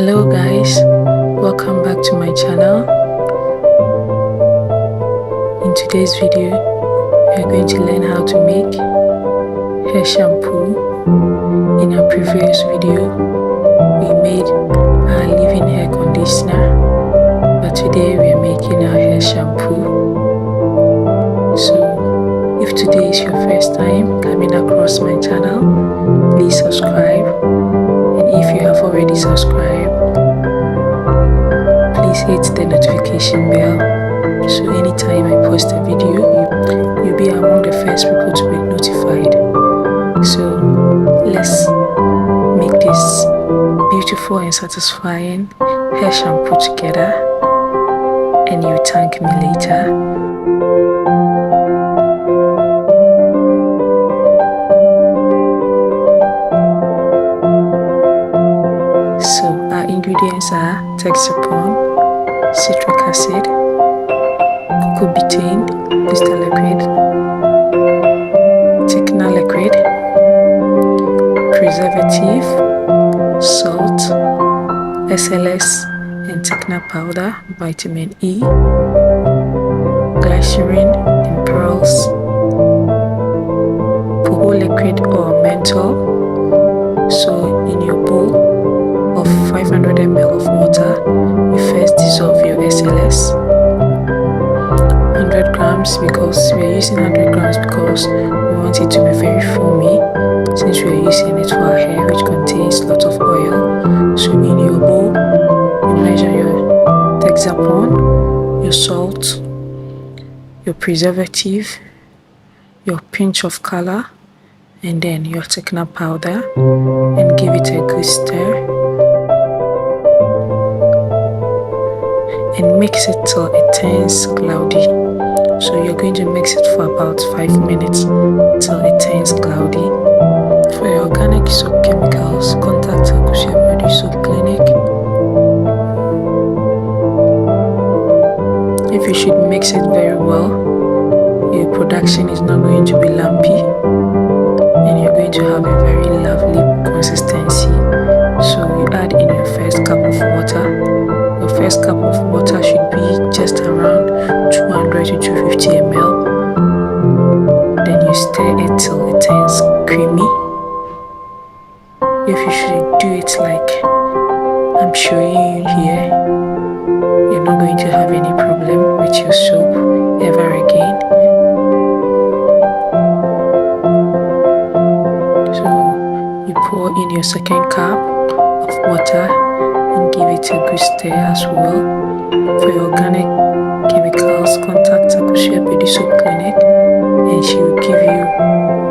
Hello guys, welcome back to my channel. In today's video, we are going to learn how to make hair shampoo. In our previous video, we made our leave-in hair conditioner, but today we are making our hair shampoo. So, if today is your first time coming across my channel, please subscribe. And if you have already subscribed, please hit the notification bell so anytime I post a video, you'll be among the first people to be notified. So let's make this beautiful and satisfying hair shampoo together, and you'll thank me later. So our ingredients are texapon, citric acid, cocoa betaine, crystal liquid, thickener liquid, preservative, salt, SLS and thickener powder, vitamin E, glycerin and pearls, poho liquid or menthol. So in your bowl of 500 ml of water, you first dissolve your SLS. 100 grams because we are using 100 grams because we want it to be very foamy, since we are using it for our hair, which contains a lot of oil. So in your bowl, you measure your texapon, your salt, your preservative, your pinch of color, and then your thickener powder, and give it a good stir. And mix it till it turns cloudy. So you're going to mix it for about 5 minutes till it turns cloudy. For your organic soap chemicals, contact Shampoo Soap Clinic. If you should mix it very well, your production is not going to be lumpy, and you're going to have a very lovely consistency. So you add in your first cup of water. Your first cup of water should be just around 200 to 250 ml. Then you stir it till it turns creamy. If you should do it like I'm showing you here, you're not going to have any problem with your soap ever again. So you pour in your second cup of water and give it a good stir as well. For your organic chemicals, contact Shampoo Soap Clinic, and she will give you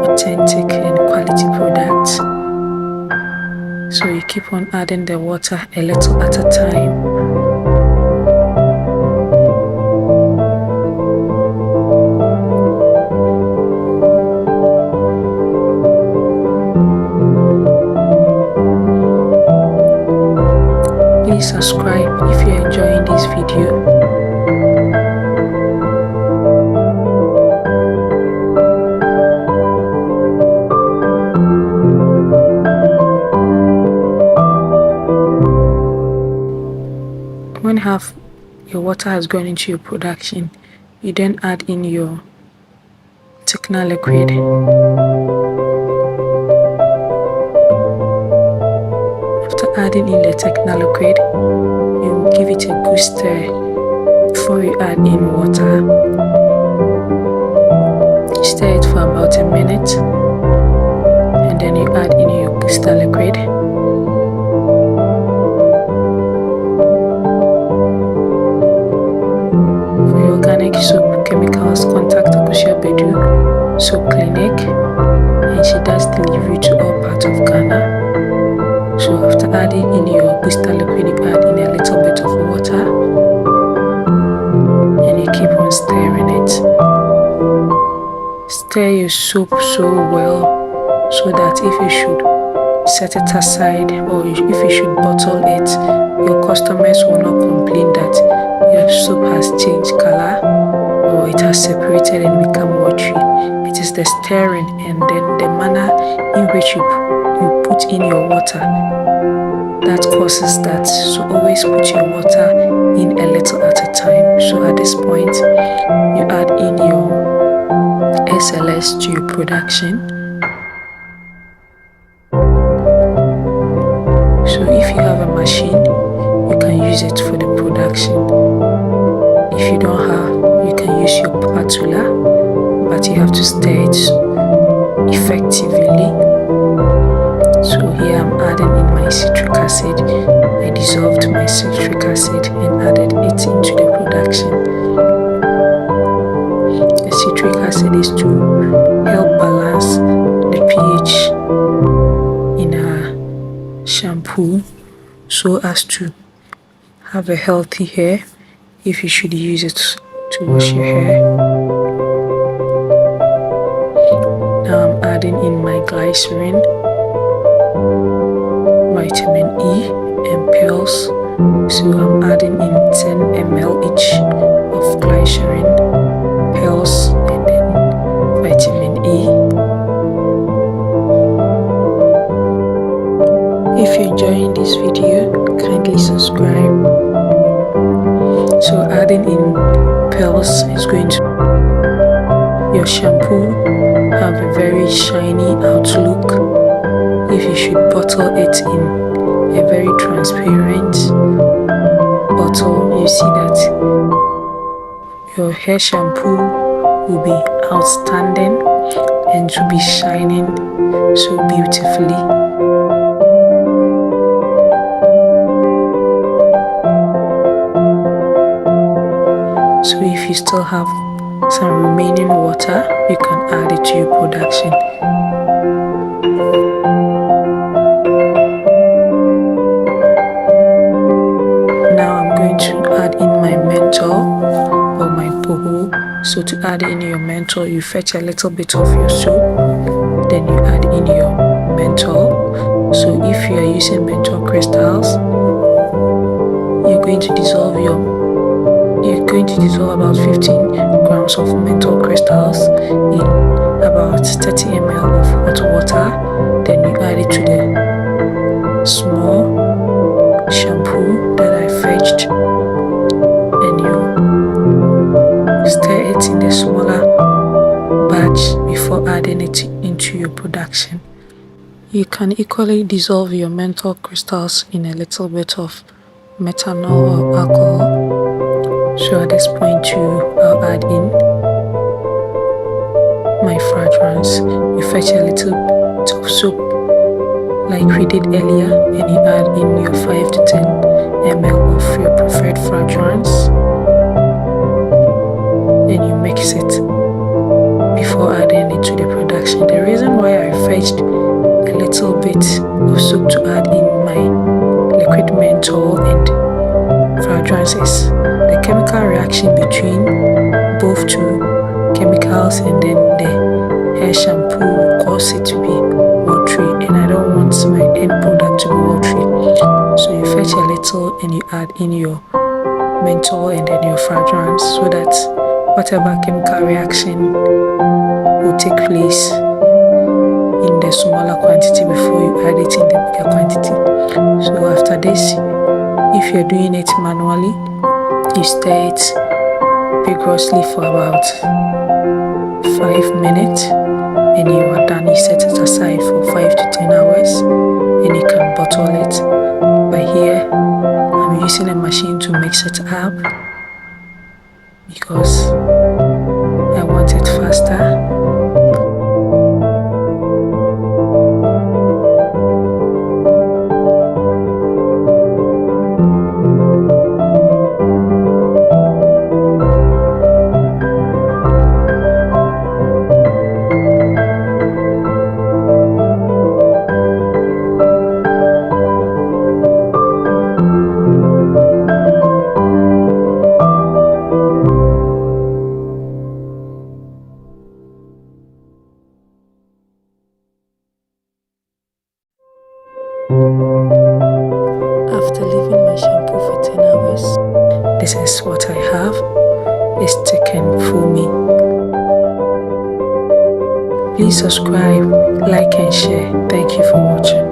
authentic and quality products. So you keep on adding the water a little at a time. Please subscribe if you're enjoying this video. When half your water has gone into your production, you then add in your thickener liquid. Adding in the thickener liquid, you give it a good stir before you add in water. You stir it for about a minute, and then you add in your booster liquid. For your organic soap chemicals, contact Shampoo Soap Clinic, and she does delivery to all parts of Ghana. So after adding in your booster liquid, you add in a little bit of water, and you keep on stirring it. Stir your soap so well so that if you should set it aside or if you should bottle it, your customers will not complain that your soap has changed color or it has separated and become watery. It is the stirring and then the manner in which you put in your water that causes that. So always put your water in a little at a time. So at this point, you add in your SLS to your production. So if you have a machine, you can use it for the production. If you don't have, you can use your spatula, but you have to stir it effectively. So here I'm adding in my citric acid. I dissolved my citric acid and added it into the production. The citric acid is to help balance the pH in our shampoo so as to have a healthy hair if you should use it to wash your hair. Now I'm adding in my glycerin, vitamin E and pearls. So I'm adding in 10 ml each of glycerin, pearls and then vitamin E. If you're enjoying this video, kindly subscribe. So adding in pearls is going to your shampoo have a very shiny outlook. If you should bottle it in a very transparent bottle, you see that your hair shampoo will be outstanding and to be shining so beautifully. So if you still have some remaining water, you can add it to your production. Now I'm going to add in my menthol or my boho. So to add in your menthol, you fetch a little bit of your soap, then you add in your menthol. So if you are using menthol crystals, you're going to dissolve about 15 grams of menthol crystals in about 30 ml of hot water. Then you add it to the small shampoo that I fetched, and you stir it in the smaller batch before adding it into your production. You can equally dissolve your menthol crystals in a little bit of methanol or alcohol. So at this point I'll add in my fragrance. You fetch a little bit of soap like we did earlier, and you add in your 5 to 10 ml of your preferred fragrance, and you mix it before adding it to the production. The reason why I fetched a little bit of soap to add in my liquid menthol and fragrance is the chemical reaction between both two chemicals, and then the hair shampoo will cause it to be watery, and I don't want my end product to be watery. So you fetch a little and you add in your menthol and then your fragrance, so that whatever chemical reaction will take place in the smaller quantity before you add it in the bigger quantity. So after this, if you're doing it manually, you stir it vigorously for about 5 minutes, and you are done. You set it aside for 5 to 10 hours and you can bottle it. But here I'm using a machine to mix it up because I want it faster. After leaving my shampoo for 10 hours, this is what I have. It's thick and foamy. Please subscribe, like and share. Thank you for watching.